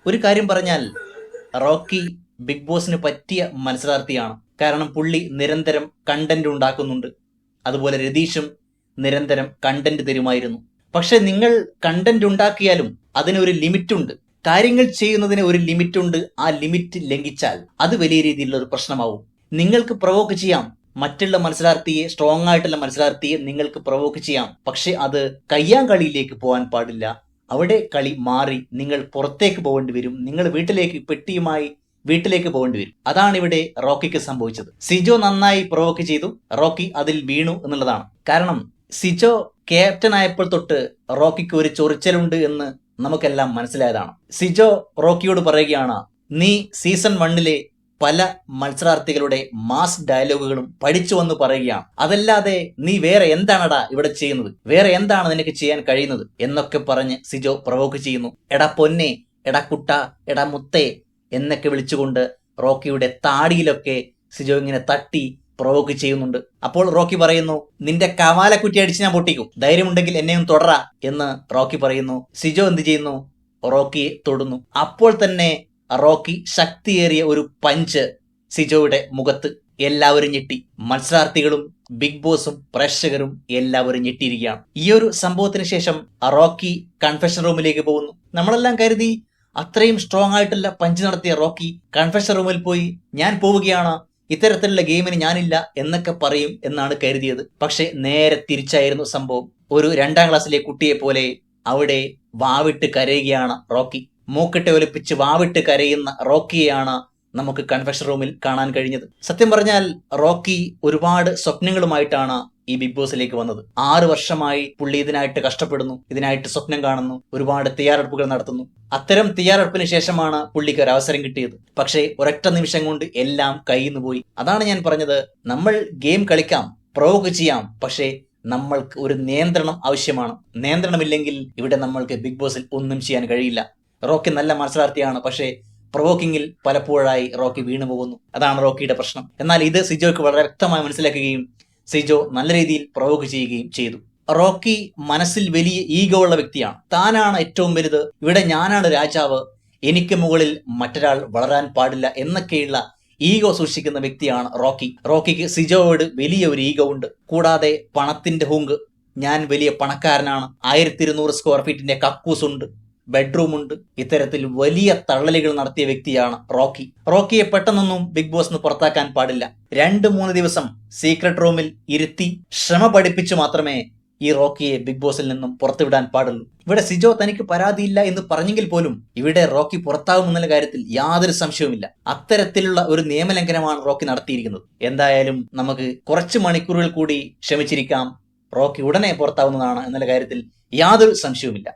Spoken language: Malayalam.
ഒരു കാര്യം പറഞ്ഞാൽ റോക്കി ബിഗ് ബോസിന് പറ്റിയ മത്സരാർത്ഥിയാണ്. കാരണം പുള്ളി നിരന്തരം കണ്ടന്റ് ഉണ്ടാക്കുന്നുണ്ട്. അതുപോലെ രതീഷും നിരന്തരം കണ്ടന്റ് തരുമായിരുന്നു. പക്ഷെ നിങ്ങൾ കണ്ടന്റ് ഉണ്ടാക്കിയാലും അതിനൊരു ലിമിറ്റുണ്ട്. കാര്യങ്ങൾ ചെയ്യുന്നതിന് ഒരു ലിമിറ്റുണ്ട്. ആ ലിമിറ്റ് ലംഘിച്ചാൽ അത് വലിയ രീതിയിലുള്ള ഒരു പ്രശ്നമാവും. നിങ്ങൾക്ക് പ്രൊവോക്ക് ചെയ്യാം, മറ്റുള്ള മത്സരാർത്ഥിയെ, സ്ട്രോങ് ആയിട്ടുള്ള മത്സരാർത്ഥിയെ നിങ്ങൾക്ക് പ്രൊവോക്ക് ചെയ്യാം. പക്ഷെ അത് കയ്യാങ്കളിയിലേക്ക് പോകാൻ പാടില്ല. അവിടെ കളി മാറി നിങ്ങൾ പുറത്തേക്ക് പോകേണ്ടി വരും. നിങ്ങൾ പെട്ടിയുമായി വീട്ടിലേക്ക് പോകേണ്ടി വരും. അതാണ് ഇവിടെ റോക്കിക്ക് സംഭവിച്ചത്. സിജോ നന്നായി പ്രൊവോക്ക് ചെയ്തു, റോക്കി അതിൽ വീണു എന്നുള്ളതാണ്. കാരണം സിജോ ക്യാപ്റ്റൻ ആയപ്പോൾ തൊട്ട് റോക്കിക്ക് ഒരു ചൊറിച്ചലുണ്ട് എന്ന് നമുക്കെല്ലാം മനസ്സിലായതാണ്. സിജോ റോക്കിയോട് പറയുകയാണ്, നീ സീസൺ 1 പല മത്സരാർത്ഥികളുടെ മാസ് ഡയലോഗുകളും പഠിച്ചു വന്ന് പറയുകയാണ്. അതല്ലാതെ നീ വേറെ എന്താണടാ ഇവിടെ ചെയ്യുന്നത്, വേറെ എന്താണ് നിനക്ക് ചെയ്യാൻ കഴിയുന്നത് എന്നൊക്കെ പറഞ്ഞ് സിജോ പ്രൊവോക്ക് ചെയ്യുന്നു. എടാ പൊന്നെ, എടാ കുട്ട, എടാ മുത്തേ എന്നൊക്കെ വിളിച്ചുകൊണ്ട് റോക്കിയുടെ താടിയിലൊക്കെ സിജോ ഇങ്ങനെ തട്ടി പ്രൊവോക്ക് ചെയ്യുന്നുണ്ട്. അപ്പോൾ റോക്കി പറയുന്നു, നിന്റെ കവാലക്കുറ്റി അടിച്ച് ഞാൻ പൊട്ടിക്കും, ധൈര്യമുണ്ടെങ്കിൽ എന്നെയും തുടരാ എന്ന് റോക്കി പറയുന്നു. സിജോ എന്ത് ചെയ്യുന്നു? റോക്കിയെ തൊടുന്നു. അപ്പോൾ തന്നെ റോക്കി ശക്തിയേറിയ ഒരു പഞ്ച് സിജോയുടെ മുഖത്ത്. എല്ലാവരും ഞെട്ടി. മത്സരാർത്ഥികളും ബിഗ് ബോസും പ്രേക്ഷകരും എല്ലാവരും ഞെട്ടിയിരിക്കുകയാണ്. ഈ ഒരു സംഭവത്തിന് ശേഷം റോക്കി കൺഫെഷൻ റൂമിലേക്ക് പോകുന്നു. നമ്മളെല്ലാം കരുതി അത്രയും സ്ട്രോങ് ആയിട്ടുള്ള പഞ്ച് നടത്തിയ റോക്കി കൺഫെഷൻ റൂമിൽ പോയി ഞാൻ പോവുകയാണ്, ഇത്തരത്തിലുള്ള ഗെയിമിന് ഞാനില്ല എന്നൊക്കെ പറയും എന്നാണ് കരുതിയത്. പക്ഷെ നേരെ തിരിച്ചായിരുന്നു സംഭവം. ഒരു 2ാം ക്ലാസ്സിലെ കുട്ടിയെ പോലെ അവിടെ വാവിട്ട് കരയുകയാണ് റോക്കി. മൂക്കിട്ട് ഒലിപ്പിച്ച് വാവിട്ട് കരയുന്ന റോക്കിയെയാണ് നമുക്ക് കൺഫെഷൻ റൂമിൽ കാണാൻ കഴിഞ്ഞത്. സത്യം പറഞ്ഞാൽ റോക്കി ഒരുപാട് സ്വപ്നങ്ങളുമായിട്ടാണ് ഈ ബിഗ് ബോസിലേക്ക് വന്നത്. 6 വർഷമായി പുള്ളി ഇതിനായിട്ട് കഷ്ടപ്പെടുന്നു, ഇതിനായിട്ട് സ്വപ്നം കാണുന്നു, ഒരുപാട് തയ്യാറെടുപ്പുകൾ നടത്തുന്നു. അത്തരം തയ്യാറെടുപ്പിന് ശേഷമാണ് പുള്ളിക്ക് ഒരു അവസരം കിട്ടിയത്. പക്ഷേ ഒരൊറ്റ നിമിഷം കൊണ്ട് എല്ലാം കയ്യിന്ന് പോയി. അതാണ് ഞാൻ പറഞ്ഞത്, നമ്മൾ ഗെയിം കളിക്കാം, പ്രൊവോക്ക് ചെയ്യാം, പക്ഷേ നമ്മൾക്ക് ഒരു നിയന്ത്രണം ആവശ്യമാണ്. നിയന്ത്രണമില്ലെങ്കിൽ ഇവിടെ നമ്മൾക്ക് ബിഗ് ബോസിൽ ഒന്നും ചെയ്യാൻ കഴിയില്ല. റോക്കി നല്ല മത്സരാർത്ഥിയാണ്, പക്ഷേ പ്രൊവോക്കിങ്ങിൽ പലപ്പോഴായി റോക്കി വീണു പോകുന്നു. അതാണ് റോക്കിയുടെ പ്രശ്നം. എന്നാൽ ഇത് സിജോയ്ക്ക് വളരെ വ്യക്തമായി മനസ്സിലാക്കുകയും സിജോ നല്ല രീതിയിൽ പ്രൊവോക്ക് ചെയ്യുകയും ചെയ്തു. റോക്കി മനസ്സിൽ വലിയ ഈഗോ ഉള്ള വ്യക്തിയാണ്. താനാണ് ഏറ്റവും വലുത്, ഇവിടെ ഞാനാണ് രാജാവ്, എനിക്ക് മുകളിൽ മറ്റൊരാൾ വളരാൻ പാടില്ല എന്നൊക്കെയുള്ള ഈഗോ സൂക്ഷിക്കുന്ന വ്യക്തിയാണ് റോക്കി. റോക്കിക്ക് സിജോയോട് വലിയ ഒരു ഈഗോ ഉണ്ട്. കൂടാതെ പണത്തിന്റെ ഹുങ്ക്, ഞാൻ വലിയ പണക്കാരനാണ്, 1200 സ്ക്വയർ ഫീറ്റിന്റെ കക്കൂസ് ഉണ്ട്, ബെഡ്റൂം ഉണ്ട്, ഇത്തരത്തിൽ വലിയ തള്ളലുകൾ നടത്തിയ വ്യക്തിയാണ് റോക്കി. റോക്കിയെ പെട്ടെന്നൊന്നും ബിഗ് ബോസിന് പുറത്താക്കാൻ പാടില്ല. 2-3 ദിവസം സീക്രട്ട് റൂമിൽ ഇരുത്തി ശ്രമ പഠിപ്പിച്ചു മാത്രമേ ഈ റോക്കിയെ ബിഗ് ബോസിൽ നിന്നും പുറത്തുവിടാൻ പാടുള്ളൂ. ഇവിടെ സിജോ തനിക്ക് പരാതിയില്ല എന്ന് പറഞ്ഞെങ്കിൽ പോലും ഇവിടെ റോക്കി പുറത്താകുമെന്നുള്ള കാര്യത്തിൽ യാതൊരു സംശയവുമില്ല. അത്തരത്തിലുള്ള ഒരു നിയമലംഘനമാണ് റോക്കി നടത്തിയിരിക്കുന്നത്. എന്തായാലും നമുക്ക് കുറച്ച് മണിക്കൂറുകൾ കൂടി ക്ഷമിച്ചിരിക്കാം. റോക്കി ഉടനെ പുറത്താവുന്നതാണ് എന്നുള്ള കാര്യത്തിൽ യാതൊരു സംശയവുമില്ല.